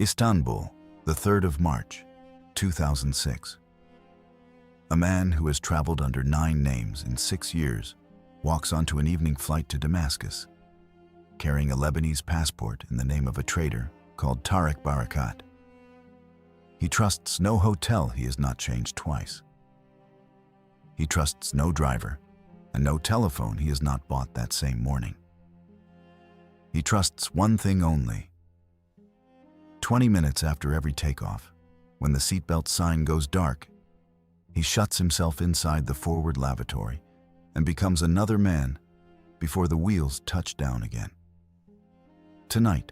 Istanbul, the 3rd of March, 2006. A man who has traveled under 9 names in 6 years walks onto an evening flight to Damascus, carrying a Lebanese passport in the name of a trader called Tariq Barakat. He trusts no hotel he has not changed twice. He trusts no driver and no telephone he has not bought that same morning. He trusts one thing only. 20 minutes after every takeoff, when the seatbelt sign goes dark, he shuts himself inside the forward lavatory and becomes another man before the wheels touch down again. Tonight,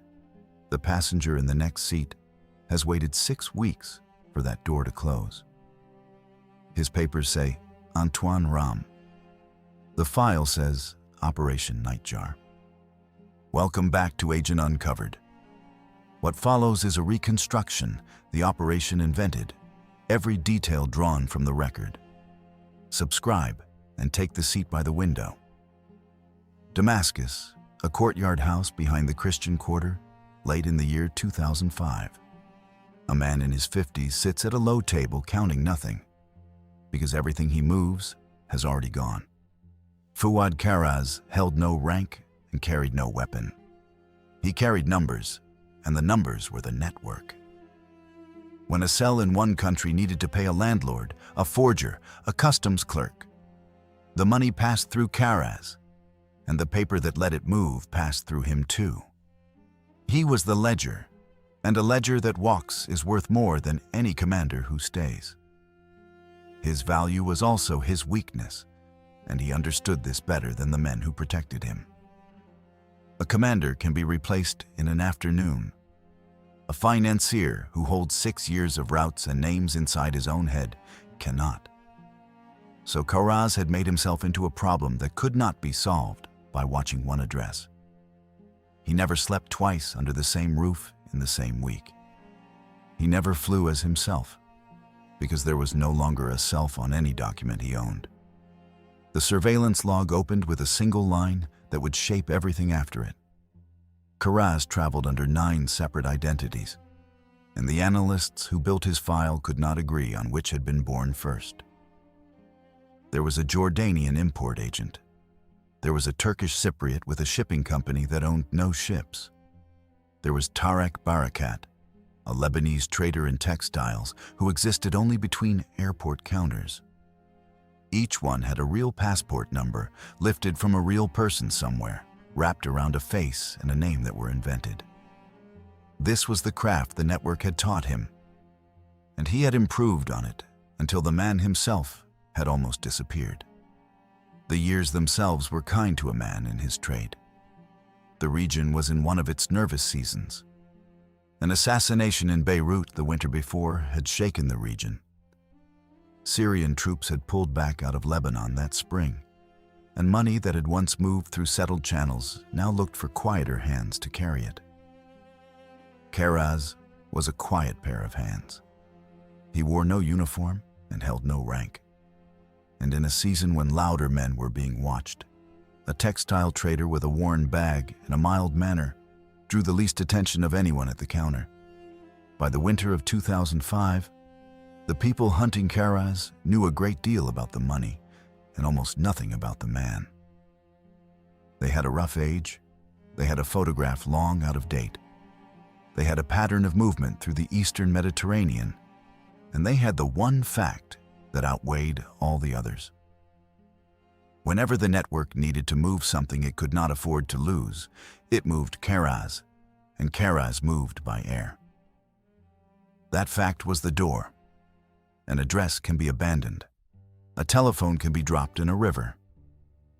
the passenger in the next seat has waited 6 weeks for that door to close. His papers say Antoine Ram. The file says Operation Nightjar. Welcome back to Agent Uncovered. What follows is a reconstruction, the operation invented, every detail drawn from the record. Subscribe and take the seat by the window. Damascus, a courtyard house behind the Christian Quarter, late in the year 2005. A man in his 50s sits at a low table counting nothing, because everything he moves has already gone. Fouad Karaz held no rank and carried no weapon. He carried numbers, and the numbers were the network. When a cell in one country needed to pay a landlord, a forger, a customs clerk, the money passed through Karaz, and the paper that let it move passed through him too. He was the ledger, and a ledger that walks is worth more than any commander who stays. His value was also his weakness, and he understood this better than the men who protected him. A commander can be replaced in an afternoon. A financier who holds 6 years of routes and names inside his own head cannot. So Karaz had made himself into a problem that could not be solved by watching one address. He never slept twice under the same roof in the same week. He never flew as himself, because there was no longer a self on any document he owned. The surveillance log opened with a single line that would shape everything after it. Karaz traveled under 9 separate identities, and the analysts who built his file could not agree on which had been born first. There was a Jordanian import agent. There was a Turkish Cypriot with a shipping company that owned no ships. There was Tariq Barakat, a Lebanese trader in textiles who existed only between airport counters. Each one had a real passport number lifted from a real person somewhere, wrapped around a face and a name that were invented. This was the craft the network had taught him, and he had improved on it until the man himself had almost disappeared. The years themselves were kind to a man in his trade. The region was in one of its nervous seasons. An assassination in Beirut the winter before had shaken the region. Syrian troops had pulled back out of Lebanon that spring, and money that had once moved through settled channels now looked for quieter hands to carry it. Karaz was a quiet pair of hands. He wore no uniform and held no rank. And in a season when louder men were being watched, a textile trader with a worn bag and a mild manner drew the least attention of anyone at the counter. By the winter of 2005, the people hunting Karaz knew a great deal about the money and almost nothing about the man. They had a rough age, they had a photograph long out of date, they had a pattern of movement through the Eastern Mediterranean, and they had the one fact that outweighed all the others. Whenever the network needed to move something it could not afford to lose, it moved Karaz, and Karaz moved by air. That fact was the door. An address can be abandoned. A telephone can be dropped in a river.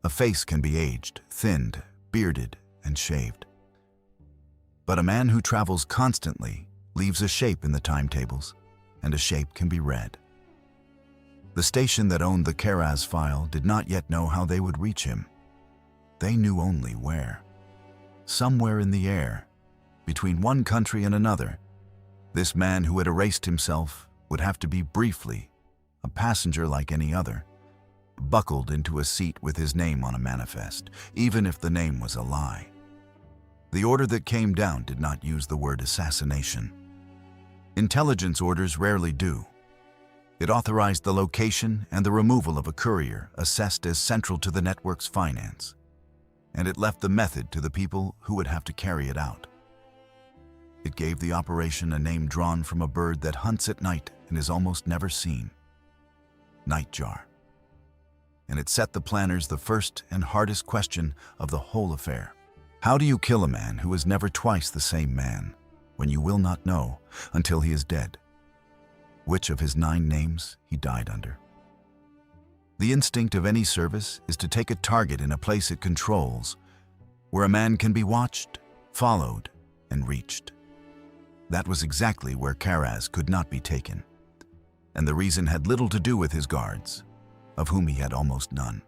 A face can be aged, thinned, bearded, and shaved. But a man who travels constantly leaves a shape in the timetables, and a shape can be read. The station that owned the Karaz file did not yet know how they would reach him. They knew only where. Somewhere in the air, between one country and another, this man who had erased himself would have to be briefly a passenger like any other, buckled into a seat with his name on a manifest, even if the name was a lie. The order that came down did not use the word assassination. Intelligence orders rarely do. It authorized the location and the removal of a courier assessed as central to the network's finance, and it left the method to the people who would have to carry it out. It gave the operation a name drawn from a bird that hunts at night and is almost never seen: Nightjar. And it set the planners the first and hardest question of the whole affair. How do you kill a man who is never twice the same man, when you will not know until he is dead which of his 9 names he died under? The instinct of any service is to take a target in a place it controls, where a man can be watched, followed, and reached. That was exactly where Karaz could not be taken, and the reason had little to do with his guards, of whom he had almost none.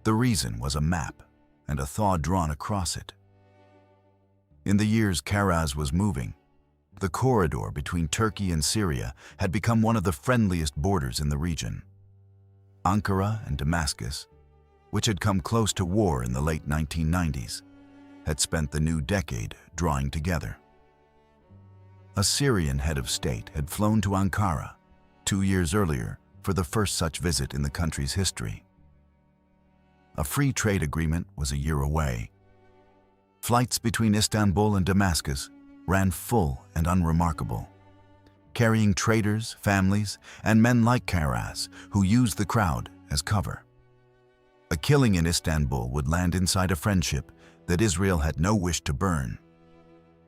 The reason was a map and a thaw drawn across it. In the years Karaz was moving, the corridor between Turkey and Syria had become one of the friendliest borders in the region. Ankara and Damascus, which had come close to war in the late 1990s, had spent the new decade drawing together. A Syrian head of state had flown to Ankara 2 years earlier for the first such visit in the country's history. A free trade agreement was a year away. Flights between Istanbul and Damascus ran full and unremarkable, carrying traders, families, and men like Karaz who used the crowd as cover. A killing in Istanbul would land inside a friendship that Israel had no wish to burn,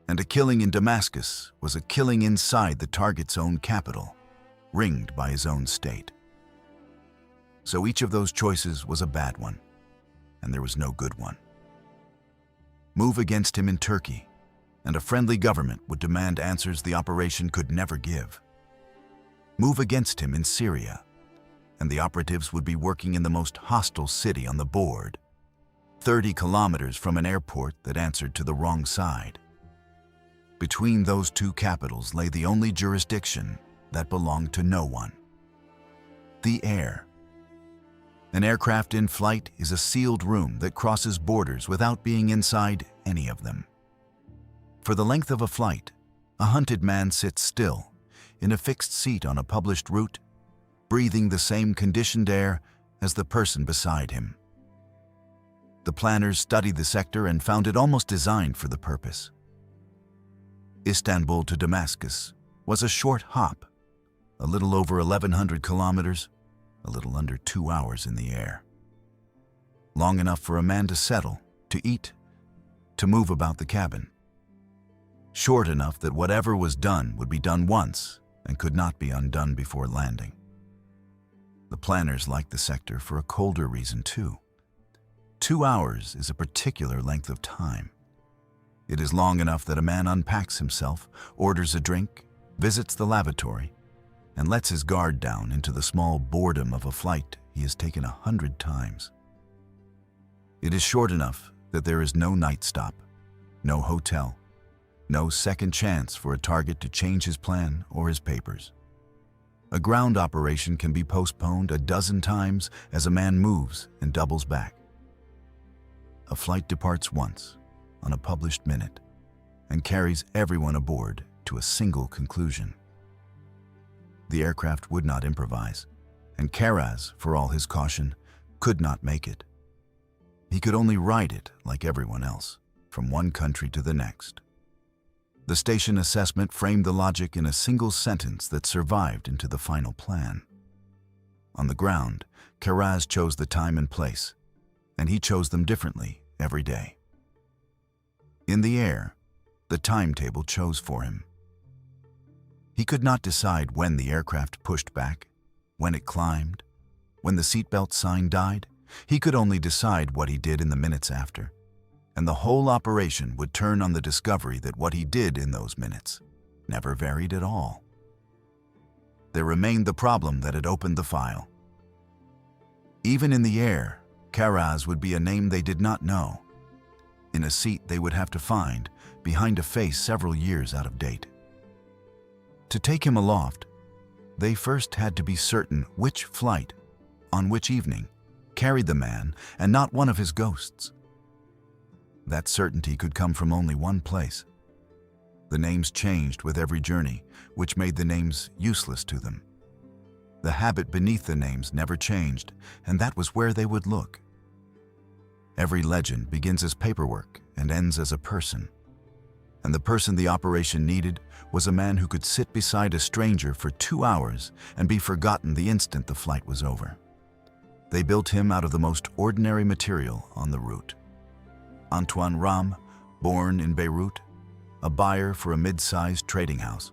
and a killing in Damascus was a killing inside the target's own capital, ringed by his own state. So each of those choices was a bad one, and there was no good one. Move against him in Turkey, and a friendly government would demand answers the operation could never give. Move against him in Syria, and the operatives would be working in the most hostile city on the board, 30 kilometers from an airport that answered to the wrong side. Between those 2 capitals lay the only jurisdiction that belonged to no one: the air. An aircraft in flight is a sealed room that crosses borders without being inside any of them. For the length of a flight, a hunted man sits still, in a fixed seat on a published route, breathing the same conditioned air as the person beside him. The planners studied the sector and found it almost designed for the purpose. Istanbul to Damascus was a short hop, a little over 1,100 kilometers, a little under 2 hours in the air. Long enough for a man to settle, to eat, to move about the cabin. Short enough that whatever was done would be done once and could not be undone before landing. The planners liked the sector for a colder reason too. 2 hours is a particular length of time. It is long enough that a man unpacks himself, orders a drink, visits the lavatory, and lets his guard down into the small boredom of a flight he has taken 100 times. It is short enough that there is no night stop, no hotel, no second chance for a target to change his plan or his papers. A ground operation can be postponed a dozen times as a man moves and doubles back. A flight departs once, on a published minute, and carries everyone aboard to a single conclusion. The aircraft would not improvise, and Karaz, for all his caution, could not make it. He could only ride it like everyone else, from one country to the next. The station assessment framed the logic in a single sentence that survived into the final plan. On the ground, Karaz chose the time and place, and he chose them differently every day. In the air, the timetable chose for him. He could not decide when the aircraft pushed back, when it climbed, when the seatbelt sign died. He could only decide what he did in the minutes after, and the whole operation would turn on the discovery that what he did in those minutes never varied at all. There remained the problem that had opened the file. Even in the air, Karaz would be a name they did not know, in a seat they would have to find, behind a face several years out of date. To take him aloft, they first had to be certain which flight, on which evening, carried the man and not one of his ghosts. That certainty could come from only one place: The names changed with every journey, which made the names useless to them. The habit beneath the names never changed, and that was where they would look. Every legend begins as paperwork and ends as a person. And the person the operation needed was a man who could sit beside a stranger for 2 hours and be forgotten the instant the flight was over. They built him out of the most ordinary material on the route. Antoine Ram, born in Beirut, a buyer for a mid-sized trading house.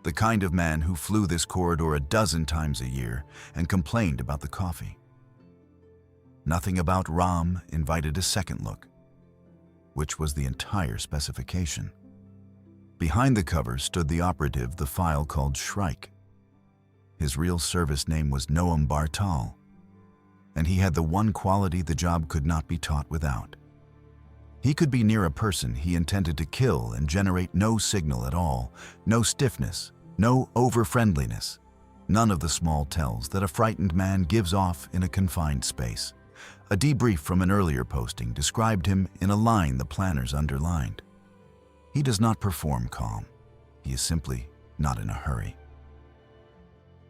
The kind of man who flew this corridor a dozen times a year and complained about the coffee. Nothing about Ram invited a second look, which was the entire specification. Behind the cover stood the operative the file called Shrike. His real service name was Noam Bartal, and he had the one quality the job could not be taught without. He could be near a person he intended to kill and generate no signal at all, no stiffness, no over-friendliness, none of the small tells that a frightened man gives off in a confined space. A debrief from an earlier posting described him in a line the planners underlined. He does not perform calm. He is simply not in a hurry.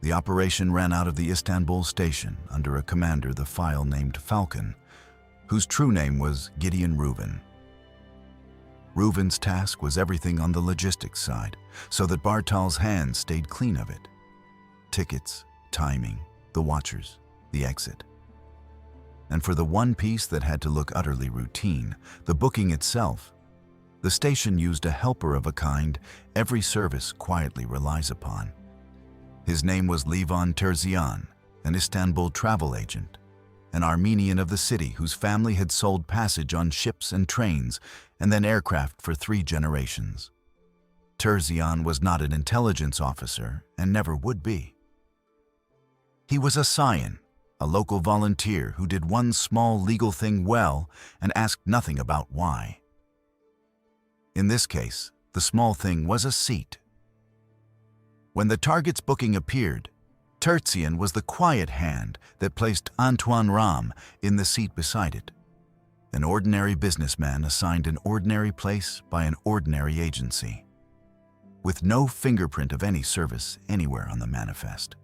The operation ran out of the Istanbul station under a commander the file named Falcon, whose true name was Gideon Reuven. Reuven's task was everything on the logistics side, so that Bartal's hands stayed clean of it. Tickets, timing, the watchers, the exit. And for the one piece that had to look utterly routine, the booking itself, the station used a helper of a kind every service quietly relies upon. His name was Levon Terzian, an Istanbul travel agent, an Armenian of the city whose family had sold passage on ships and trains and then aircraft for 3 generations. Terzian was not an intelligence officer and never would be. He was a scion, a local volunteer who did one small legal thing well and asked nothing about why. In this case, the small thing was a seat. When the target's booking appeared, Terzian was the quiet hand that placed Antoine Ram in the seat beside it. An ordinary businessman assigned an ordinary place by an ordinary agency, with no fingerprint of any service anywhere on the manifest.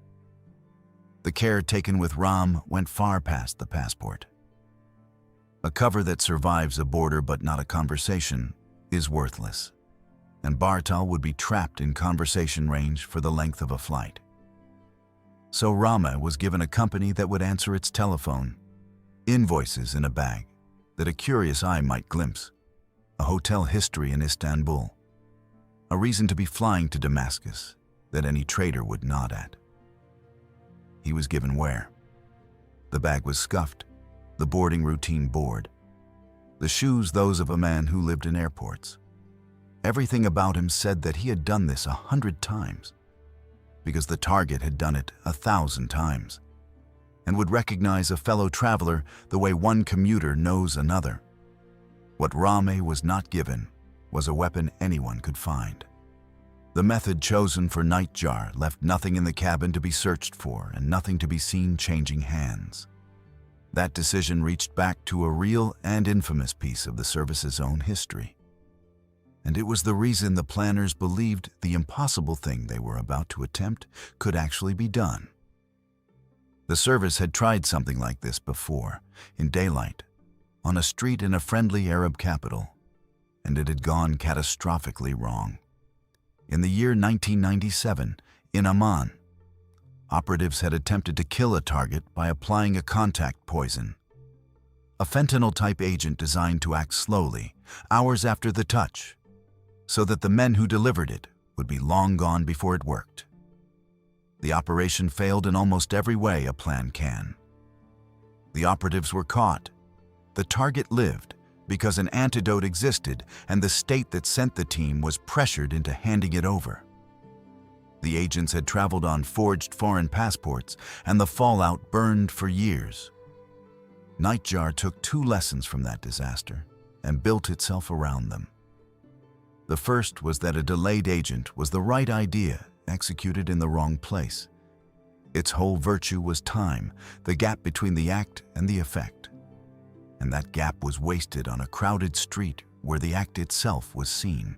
The care taken with Ram went far past the passport. A cover that survives a border but not a conversation is worthless, and Bartal would be trapped in conversation range for the length of a flight. So Rama was given a company that would answer its telephone, invoices in a bag that a curious eye might glimpse, a hotel history in Istanbul, a reason to be flying to Damascus that any trader would nod at. He was given where? The bag was scuffed, the boarding routine bored, the shoes those of a man who lived in airports. Everything about him said that he had done this 100 times, because the target had done it 1,000 times, and would recognize a fellow traveler the way one commuter knows another. What Rame was not given was a weapon anyone could find. The method chosen for Nightjar left nothing in the cabin to be searched for and nothing to be seen changing hands. That decision reached back to a real and infamous piece of the service's own history. And it was the reason the planners believed the impossible thing they were about to attempt could actually be done. The service had tried something like this before, in daylight, on a street in a friendly Arab capital, and it had gone catastrophically wrong. In the year 1997, in Amman, operatives had attempted to kill a target by applying a contact poison, a fentanyl-type agent designed to act slowly, hours after the touch, so that the men who delivered it would be long gone before it worked. The operation failed in almost every way a plan can. The operatives were caught. The target lived because an antidote existed and the state that sent the team was pressured into handing it over. The agents had traveled on forged foreign passports and the fallout burned for years. Nightjar took 2 lessons from that disaster and built itself around them. The first was that a delayed agent was the right idea executed in the wrong place. Its whole virtue was time, the gap between the act and the effect. And that gap was wasted on a crowded street where the act itself was seen.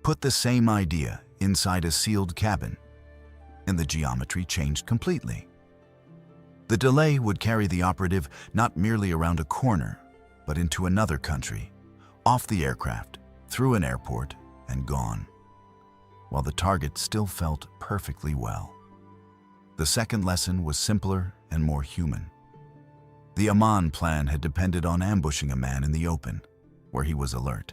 Put the same idea inside a sealed cabin, and the geometry changed completely. The delay would carry the operative not merely around a corner, but into another country, off the aircraft, through an airport, and gone, while the target still felt perfectly well. The second lesson was simpler and more human. The Amman plan had depended on ambushing a man in the open, where he was alert.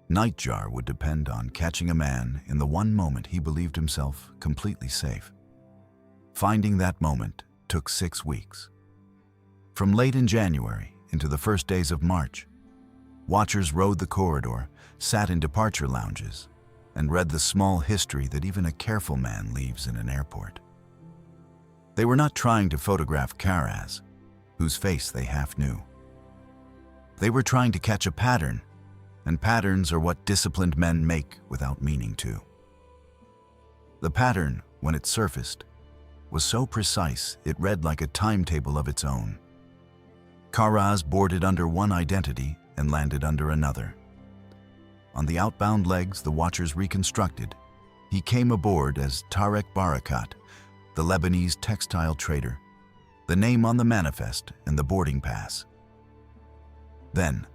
Nightjar would depend on catching a man in the one moment he believed himself completely safe. Finding that moment took 6 weeks. From late in January into the first days of March, watchers rode the corridor, sat in departure lounges, and read the small history that even a careful man leaves in an airport. They were not trying to photograph Karaz, whose face they half knew. They were trying to catch a pattern, and patterns are what disciplined men make without meaning to. The pattern, when it surfaced, was so precise it read like a timetable of its own. Karaz boarded under one identity and landed under another. On the outbound legs the watchers reconstructed, he came aboard as Tarek Barakat, the Lebanese textile trader, the name on the manifest and the boarding pass. Then,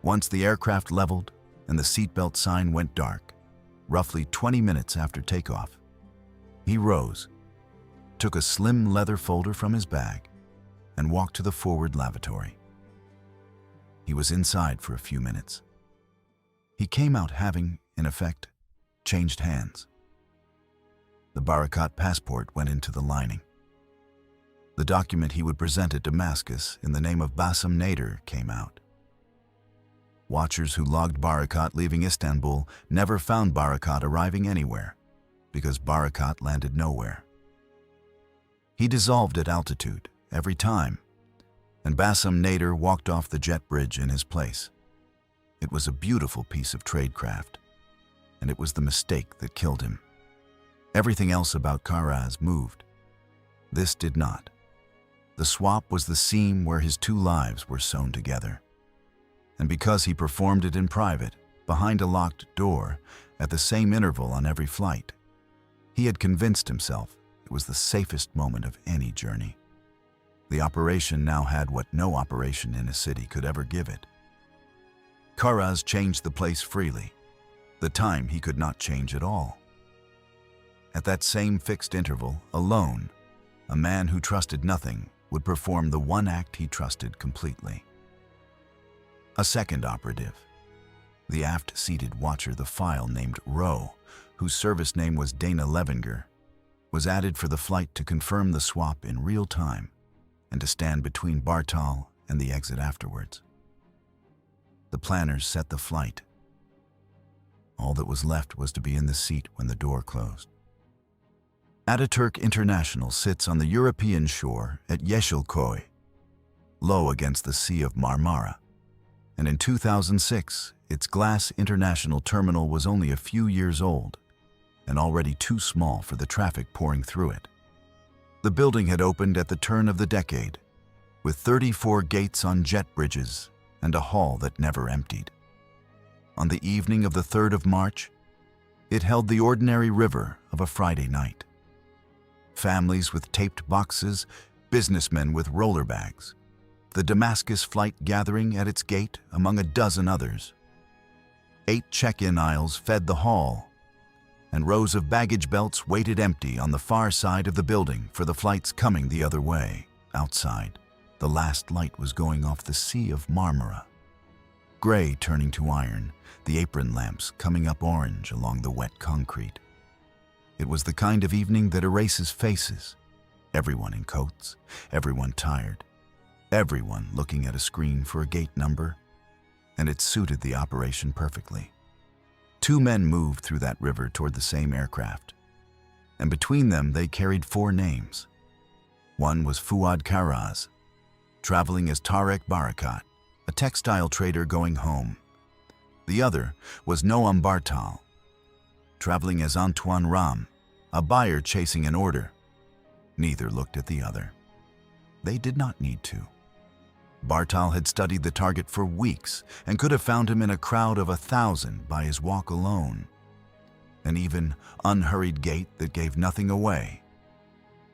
once the aircraft leveled and the seatbelt sign went dark, roughly 20 minutes after takeoff, he rose, took a slim leather folder from his bag, and walked to the forward lavatory. He was inside for a few minutes. He came out having, in effect, changed hands. The Barakat passport went into the lining. The document he would present at Damascus in the name of Bassem Nader came out. Watchers who logged Barakat leaving Istanbul never found Barakat arriving anywhere, because Barakat landed nowhere. He dissolved at altitude every time, and Bassem Nader walked off the jet bridge in his place. It was a beautiful piece of tradecraft, and it was the mistake that killed him. Everything else about Karaz moved. This did not. The swap was the seam where his two lives were sewn together. And because he performed it in private, behind a locked door, at the same interval on every flight, he had convinced himself it was the safest moment of any journey. The operation now had what no operation in a city could ever give it. Karaz changed the place freely. The time he could not change at all. At that same fixed interval, alone, a man who trusted nothing would perform the one act he trusted completely. A second operative, the aft-seated watcher, the file named Roe, whose service name was Dana Levinger, was added for the flight to confirm the swap in real time and to stand between Bartal and the exit afterwards. The planners set the flight. All that was left was to be in the seat when the door closed. Ataturk International sits on the European shore at Yeşilköy, low against the Sea of Marmara, and in 2006, its glass international terminal was only a few years old and already too small for the traffic pouring through it. The building had opened at the turn of the decade, with 34 gates on jet bridges and a hall that never emptied. On the evening of the 3rd of March, it held the ordinary river of a Friday night. Families with taped boxes, businessmen with roller bags, the Damascus flight gathering at its gate among a dozen others. 8 check-in aisles fed the hall, and rows of baggage belts waited empty on the far side of the building for the flights coming the other way. Outside, the last light was going off the Sea of Marmara. Gray turning to iron, the apron lamps coming up orange along the wet concrete. It was the kind of evening that erases faces. Everyone in coats, everyone tired, everyone looking at a screen for a gate number, and it suited the operation perfectly. 2 men moved through that river toward the same aircraft, and between them they carried 4 names. One was Fuad Karaz, traveling as Tarek Barakat, a textile trader going home. The other was Noam Bartal, traveling as Antoine Ram, a buyer chasing an order. Neither looked at the other. They did not need to. Bartal had studied the target for weeks and could have found him in a crowd of 1,000 by his walk alone. An even, unhurried gait that gave nothing away.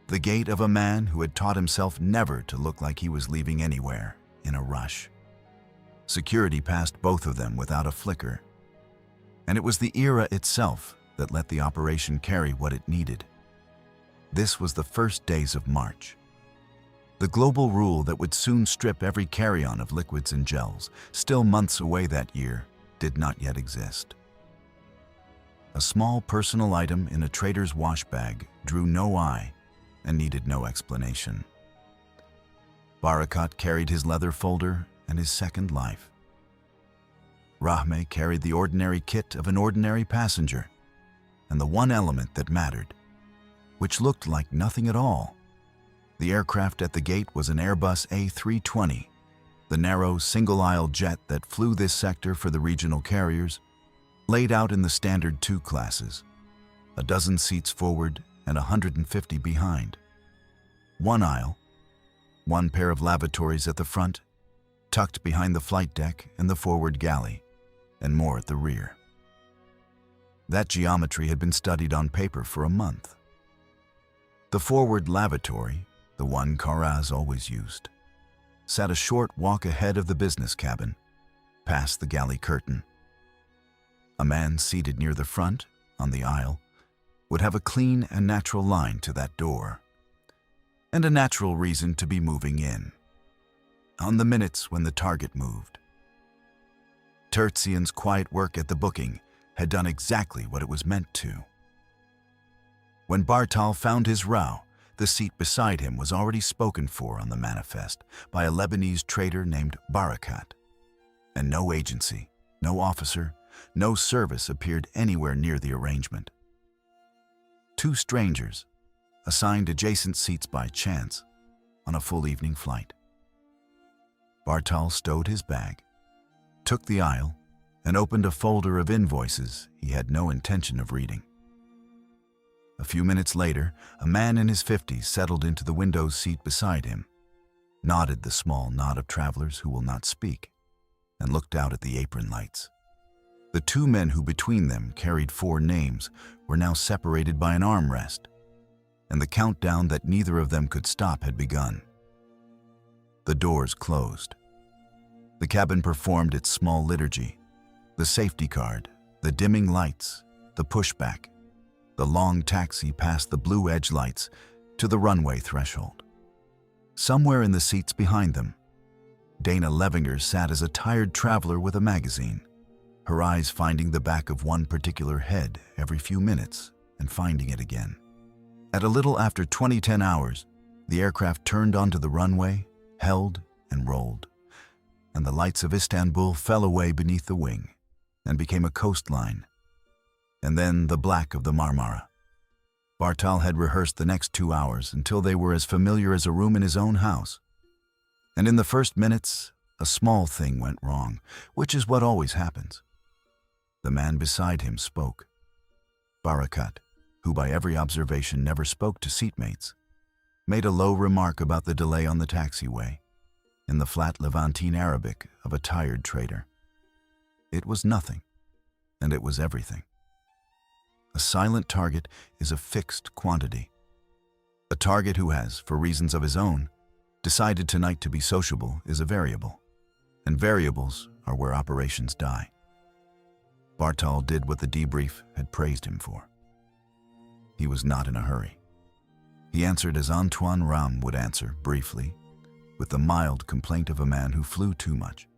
The gait of a man who had taught himself never to look like he was leaving anywhere in a rush. Security passed both of them without a flicker. And it was the era itself that let the operation carry what it needed. This was the first days of March. The global rule that would soon strip every carry-on of liquids and gels, still months away that year, did not yet exist. A small personal item in a trader's wash bag drew no eye and needed no explanation. Barakat carried his leather folder and his second life. Rahme carried the ordinary kit of an ordinary passenger and the one element that mattered, which looked like nothing at all. The aircraft at the gate was an Airbus A320, the narrow single-aisle jet that flew this sector for the regional carriers, laid out in the standard 2 classes, a dozen seats forward and 150 behind. One aisle, one pair of lavatories at the front, tucked behind the flight deck and the forward galley, and more at the rear. That geometry had been studied on paper for a month. The forward lavatory, the one Karaz always used, sat a short walk ahead of the business cabin, past the galley curtain. A man seated near the front, on the aisle, would have a clean and natural line to that door, and a natural reason to be moving in, on the minutes when the target moved. Tertzian's quiet work at the booking had done exactly what it was meant to. When Bartal found his row, the seat beside him was already spoken for on the manifest by a Lebanese trader named Barakat, and no agency, no officer, no service appeared anywhere near the arrangement. 2 strangers, assigned adjacent seats by chance, on a full evening flight. Bartal stowed his bag, took the aisle, and opened a folder of invoices he had no intention of reading. A few minutes later, a man in his 50s settled into the window seat beside him, nodded the small knot of travelers who will not speak, and looked out at the apron lights. The 2 men who between them carried 4 names were now separated by an armrest, and the countdown that neither of them could stop had begun. The doors closed. The cabin performed its small liturgy, the safety card, the dimming lights, the pushback, the long taxi past the blue edge lights to the runway threshold. Somewhere in the seats behind them, Dana Levinger sat as a tired traveler with a magazine, her eyes finding the back of one particular head every few minutes and finding it again. At a little after 2010 hours, the aircraft turned onto the runway, held and rolled, and the lights of Istanbul fell away beneath the wing and became a coastline, and then the black of the Marmara. Bartal had rehearsed the next 2 hours until they were as familiar as a room in his own house. And in the first minutes, a small thing went wrong, which is what always happens. The man beside him spoke. Barakat, who by every observation never spoke to seatmates, made a low remark about the delay on the taxiway, in the flat Levantine Arabic of a tired trader. It was nothing, and it was everything. A silent target is a fixed quantity. A target who has, for reasons of his own, decided tonight to be sociable is a variable, and variables are where operations die. Bartal did what the debrief had praised him for. He was not in a hurry. He answered as Antoine Ram would answer, briefly, with the mild complaint of a man who flew too much.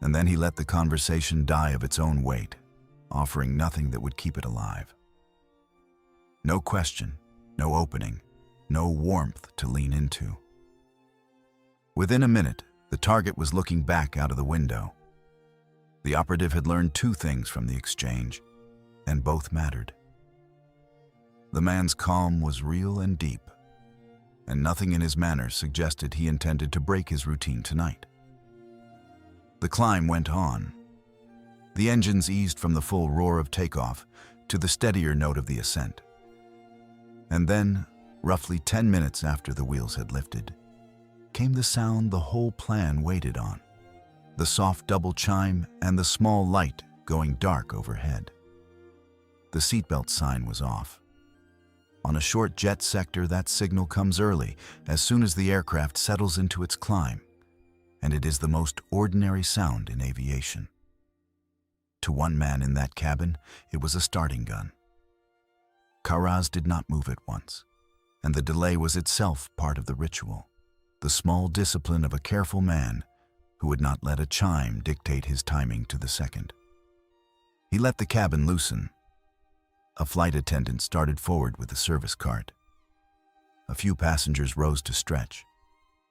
And then he let the conversation die of its own weight, offering nothing that would keep it alive. No question, no opening, no warmth to lean into. Within a minute, the target was looking back out of the window. The operative had learned 2 things from the exchange, and both mattered. The man's calm was real and deep, and nothing in his manner suggested he intended to break his routine tonight. The climb went on. The engines eased from the full roar of takeoff to the steadier note of the ascent. And then, roughly 10 minutes after the wheels had lifted, came the sound the whole plan waited on, the soft double chime and the small light going dark overhead. The seatbelt sign was off. On a short jet sector, that signal comes early, as soon as the aircraft settles into its climb, and it is the most ordinary sound in aviation. To one man in that cabin, it was a starting gun. Karaz did not move at once, and the delay was itself part of the ritual, the small discipline of a careful man who would not let a chime dictate his timing to the second. He let the cabin loosen. A flight attendant started forward with the service cart. A few passengers rose to stretch.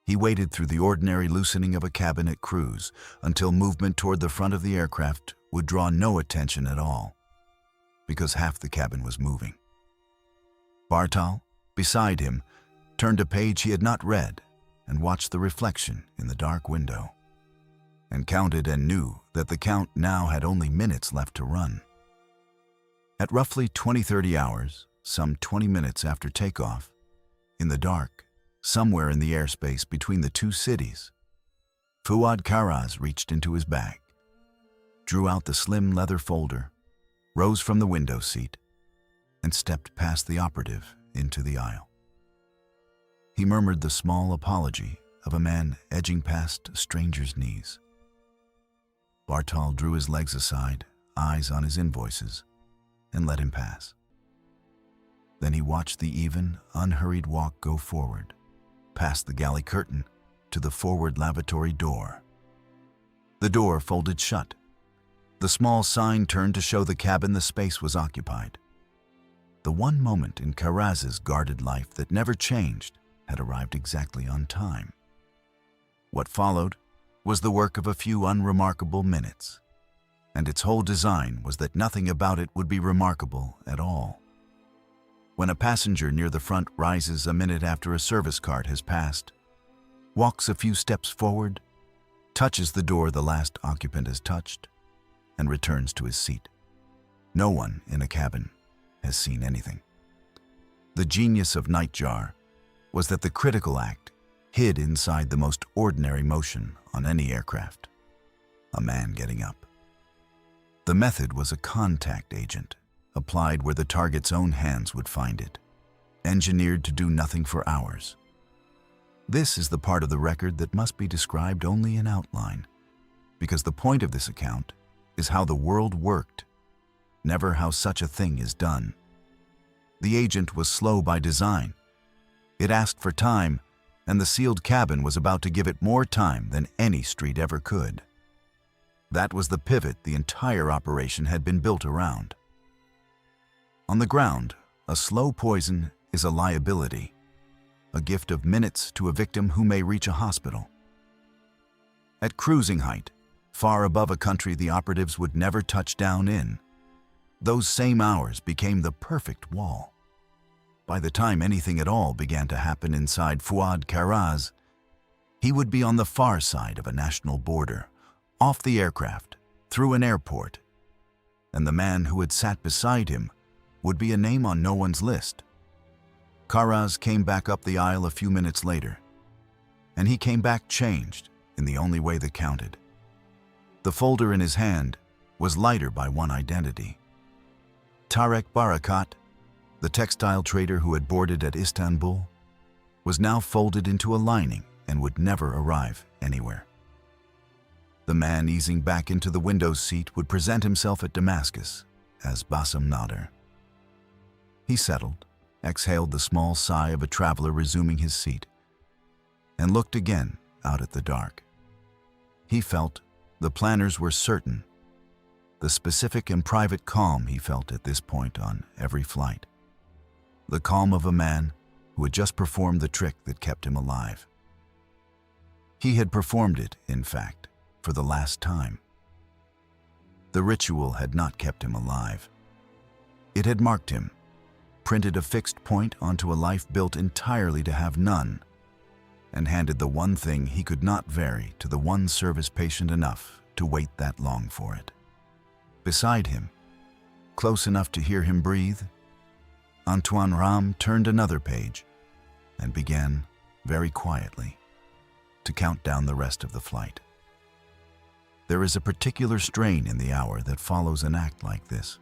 He waited through the ordinary loosening of a cabin at cruise until movement toward the front of the aircraft would draw no attention at all, because half the cabin was moving. Bartal, beside him, turned a page he had not read and watched the reflection in the dark window, and counted and knew that the count now had only minutes left to run. At roughly 20-30 hours, some 20 minutes after takeoff, in the dark, somewhere in the airspace between the two cities, Fuad Karaz reached into his bag, drew out the slim leather folder, rose from the window seat, and stepped past the operative into the aisle. He murmured the small apology of a man edging past a stranger's knees. Bartal drew his legs aside, eyes on his invoices, and let him pass. Then he watched the even, unhurried walk go forward, past the galley curtain, to the forward lavatory door. The door folded shut. The small sign turned to show the cabin the space was occupied. The one moment in Karaz's guarded life that never changed had arrived exactly on time. What followed was the work of a few unremarkable minutes, and its whole design was that nothing about it would be remarkable at all. When a passenger near the front rises a minute after a service cart has passed, walks a few steps forward, touches the door the last occupant has touched, and returns to his seat, no one in a cabin has seen anything. The genius of Nightjar was that the critical act hid inside the most ordinary motion on any aircraft, a man getting up. The method was a contact agent, applied where the target's own hands would find it, engineered to do nothing for hours. This is the part of the record that must be described only in outline, because the point of this account is how the world worked, never how such a thing is done. The agent was slow by design. It asked for time, and the sealed cabin was about to give it more time than any street ever could. That was the pivot the entire operation had been built around. On the ground, a slow poison is a liability, a gift of minutes to a victim who may reach a hospital. At cruising height, far above a country the operatives would never touch down in, those same hours became the perfect wall. By the time anything at all began to happen inside Fuad Karaz, he would be on the far side of a national border, off the aircraft, through an airport, and the man who had sat beside him would be a name on no one's list. Karaz came back up the aisle a few minutes later, and he came back changed in the only way that counted. The folder in his hand was lighter by one identity. Tarek Barakat, the textile trader who had boarded at Istanbul, was now folded into a lining and would never arrive anywhere. The man easing back into the window seat would present himself at Damascus as Bassam Nader. He settled, exhaled the small sigh of a traveler resuming his seat, and looked again out at the dark. He felt the planners were certain, the specific and private calm he felt at this point on every flight, the calm of a man who had just performed the trick that kept him alive. He had performed it, in fact, for the last time. The ritual had not kept him alive. It had marked him, printed a fixed point onto a life built entirely to have none, and handed the one thing he could not vary to the one service patient enough to wait that long for it. Beside him, close enough to hear him breathe, Antoine Ram turned another page and began, very quietly, to count down the rest of the flight. There is a particular strain in the hour that follows an act like this,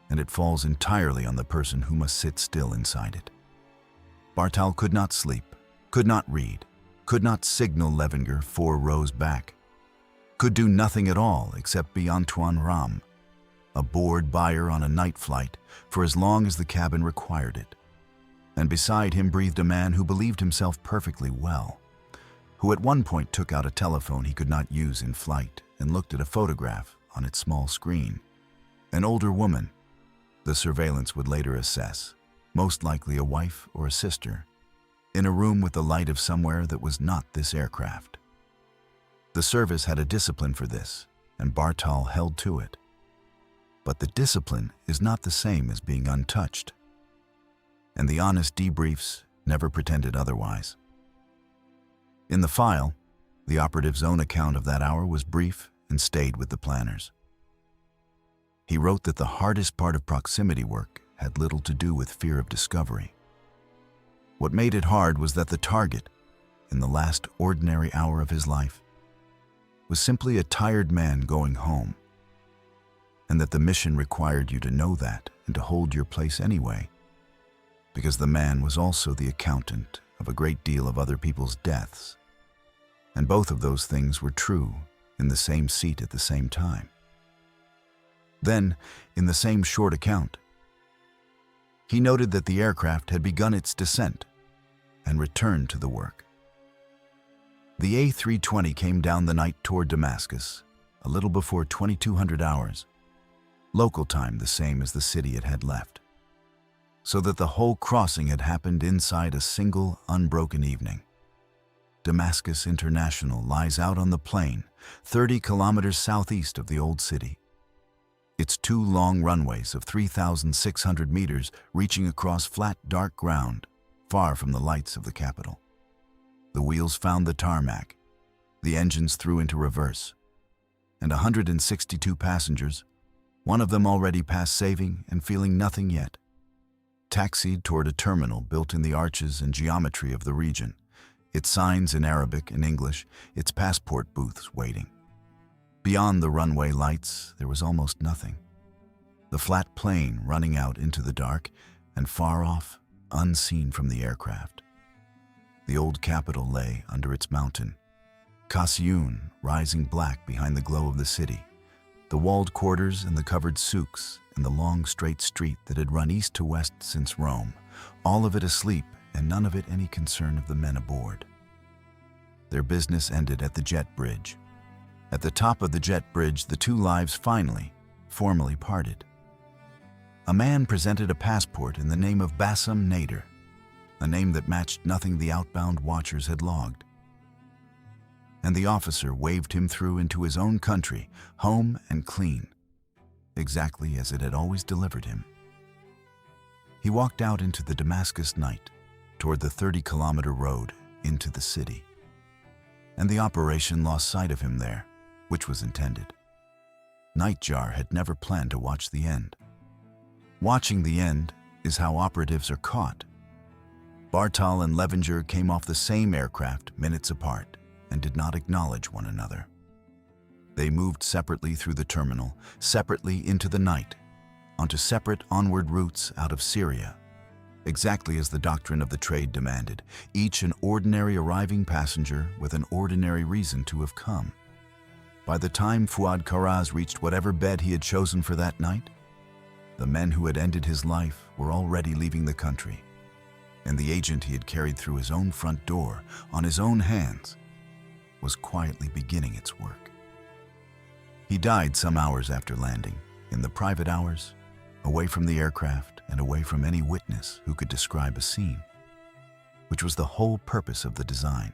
and it falls entirely on the person who must sit still inside it. Bartal could not sleep, could not read, could not signal Levenger 4 rows back, could do nothing at all except be Antoine Ram, a bored buyer on a night flight for as long as the cabin required it. And beside him breathed a man who believed himself perfectly well, who at one point took out a telephone he could not use in flight and looked at a photograph on its small screen. An older woman, the surveillance would later assess, most likely a wife or a sister, in a room with the light of somewhere that was not this aircraft. The service had a discipline for this, and Bartal held to it. But the discipline is not the same as being untouched, and the honest debriefs never pretended otherwise. In the file, the operative's own account of that hour was brief and stayed with the planners. He wrote that the hardest part of proximity work had little to do with fear of discovery. What made it hard was that the target, in the last ordinary hour of his life, was simply a tired man going home, and that the mission required you to know that and to hold your place anyway, because the man was also the accountant of a great deal of other people's deaths, and both of those things were true in the same seat at the same time. Then, in the same short account, he noted that the aircraft had begun its descent and returned to the work. The A320 came down the night toward Damascus, a little before 2200 hours, local time the same as the city it had left, so that the whole crossing had happened inside a single, unbroken evening. Damascus International lies out on the plain, 30 kilometers southeast of the old city. Its 2 long runways of 3,600 meters reaching across flat, dark ground, far from the lights of the capital. The wheels found the tarmac, the engines threw into reverse, and 162 passengers, one of them already past saving and feeling nothing yet, taxied toward a terminal built in the arches and geometry of the region, its signs in Arabic and English, its passport booths waiting. Beyond the runway lights, there was almost nothing. The flat plain running out into the dark and far off, unseen from the aircraft. The old capital lay under its mountain, Kasyoun rising black behind the glow of the city, the walled quarters and the covered souks and the long straight street that had run east to west since Rome, all of it asleep and none of it any concern of the men aboard. Their business ended at the jet bridge. At the top of the jet bridge, the 2 lives finally, formally parted. A man presented a passport in the name of Bassem Nader, a name that matched nothing the outbound watchers had logged. And the officer waved him through into his own country, home and clean, exactly as it had always delivered him. He walked out into the Damascus night, toward the 30-kilometer road into the city. And the operation lost sight of him there, which was intended. Nightjar had never planned to watch the end. Watching the end is how operatives are caught. Bartal and Levenger came off the same aircraft minutes apart and did not acknowledge one another. They moved separately through the terminal, separately into the night, onto separate onward routes out of Syria, exactly as the doctrine of the trade demanded, each an ordinary arriving passenger with an ordinary reason to have come. By the time Fuad Karaz reached whatever bed he had chosen for that night, the men who had ended his life were already leaving the country, and the agent he had carried through his own front door on his own hands was quietly beginning its work. He died some hours after landing, in the private hours, away from the aircraft and away from any witness who could describe a scene, which was the whole purpose of the design.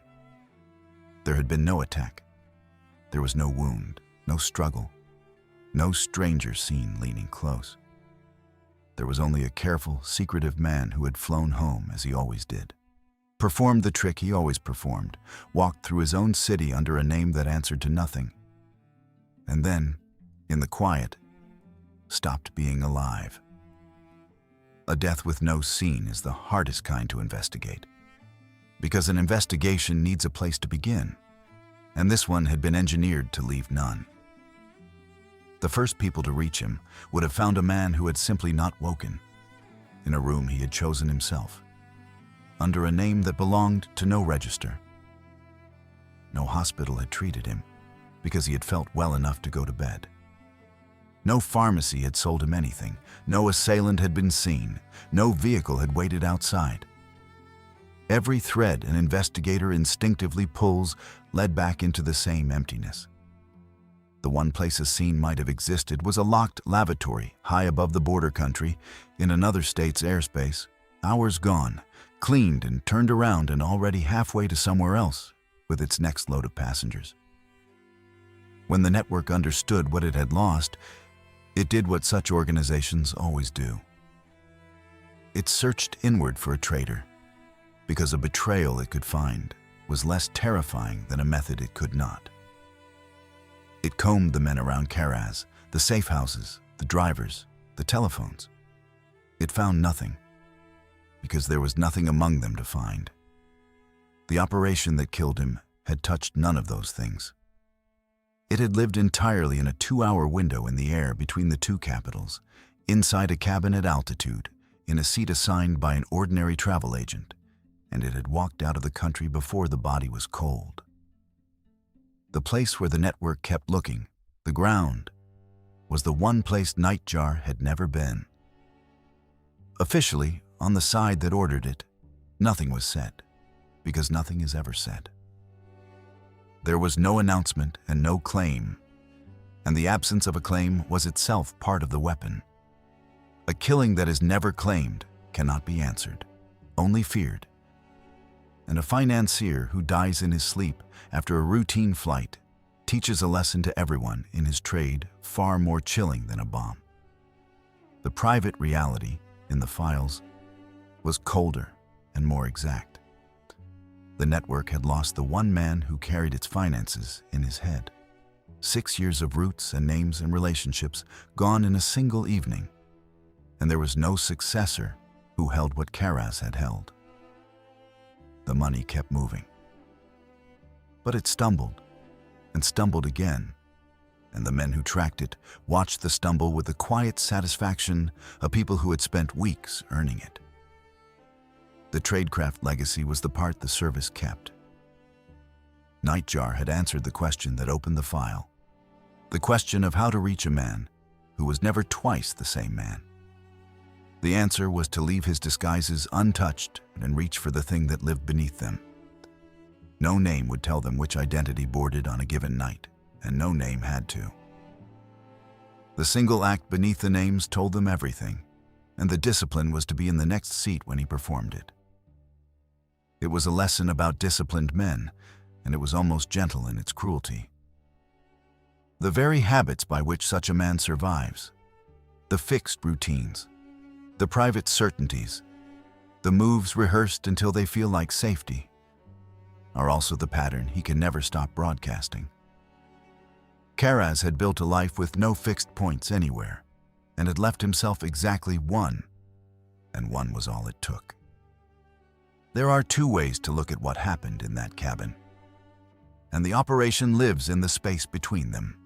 There had been no attack. There was no wound, no struggle, no stranger seen leaning close. There was only a careful, secretive man who had flown home as he always did, performed the trick he always performed, walked through his own city under a name that answered to nothing, and then, in the quiet, stopped being alive. A death with no scene is the hardest kind to investigate. because an investigation needs a place to begin, and this one had been engineered to leave none. The first people to reach him would have found a man who had simply not woken, in a room he had chosen himself, under a name that belonged to no register. No hospital had treated him, because he had felt well enough to go to bed. No pharmacy had sold him anything, no assailant had been seen, no vehicle had waited outside. Every thread an investigator instinctively pulls led back into the same emptiness. The one place a scene might have existed was a locked lavatory high above the border country in another state's airspace, hours gone, cleaned and turned around and already halfway to somewhere else with its next load of passengers. When the network understood what it had lost, it did what such organizations always do. It searched inward for a traitor, because a betrayal it could find was less terrifying than a method it could not. It combed the men around Karaz, the safe houses, the drivers, the telephones. It found nothing, because there was nothing among them to find. The operation that killed him had touched none of those things. It had lived entirely in a 2-hour window in the air between the two capitals, inside a cabin at altitude, in a seat assigned by an ordinary travel agent, and it had walked out of the country before the body was cold. The place where the network kept looking, the ground, was the one place Nightjar had never been. Officially, on the side that ordered it, nothing was said, because nothing is ever said. There was no announcement and no claim, and the absence of a claim was itself part of the weapon. A killing that is never claimed cannot be answered, only feared. And a financier who dies in his sleep after a routine flight teaches a lesson to everyone in his trade far more chilling than a bomb. The private reality in the files was colder and more exact. The network had lost the one man who carried its finances in his head. 6 years of roots and names and relationships gone in a single evening, and there was no successor who held what Karaz had held. The money kept moving. But it stumbled, and stumbled again, and the men who tracked it watched the stumble with the quiet satisfaction of people who had spent weeks earning it. The tradecraft legacy was the part the service kept. Nightjar had answered the question that opened the file, the question of how to reach a man who was never twice the same man. The answer was to leave his disguises untouched and reach for the thing that lived beneath them. No name would tell them which identity boarded on a given night, and no name had to. The single act beneath the names told them everything, and the discipline was to be in the next seat when he performed it. It was a lesson about disciplined men, and it was almost gentle in its cruelty. The very habits by which such a man survives, the fixed routines, the private certainties, the moves rehearsed until they feel like safety, are also the pattern he can never stop broadcasting. Karaz had built a life with no fixed points anywhere, and had left himself exactly one, and one was all it took. There are 2 ways to look at what happened in that cabin, and the operation lives in the space between them.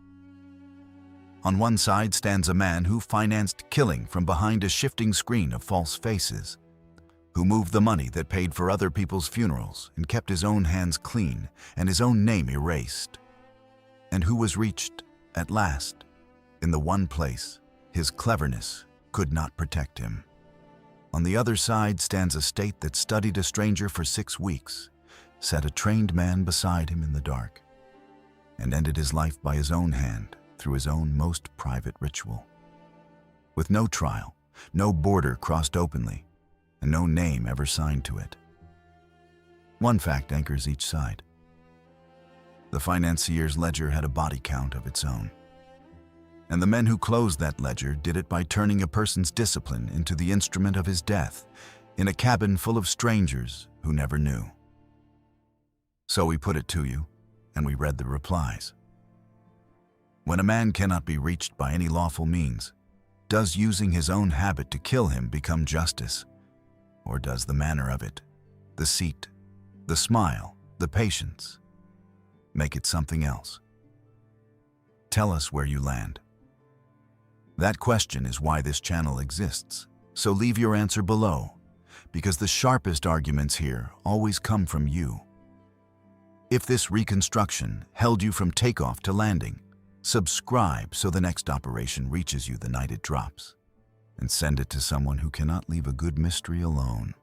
On one side stands a man who financed killing from behind a shifting screen of false faces, who moved the money that paid for other people's funerals and kept his own hands clean and his own name erased, and who was reached, at last, in the one place his cleverness could not protect him. On the other side stands a state that studied a stranger for 6 weeks, set a trained man beside him in the dark, and ended his life by his own hand through his own most private ritual. With no trial, no border crossed openly, and no name ever signed to it. One fact anchors each side. The financier's ledger had a body count of its own, and the men who closed that ledger did it by turning a person's discipline into the instrument of his death in a cabin full of strangers who never knew. So we put it to you, and we read the replies. When a man cannot be reached by any lawful means, does using his own habit to kill him become justice? Or does the manner of it, the seat, The smile, the patience. Make it something else. Tell us where you land. That question is why this channel exists. So leave your answer below, because the sharpest arguments here always come from you. If this reconstruction held you from takeoff to landing, subscribe so the next operation reaches you the night it drops. And send it to someone who cannot leave a good mystery alone.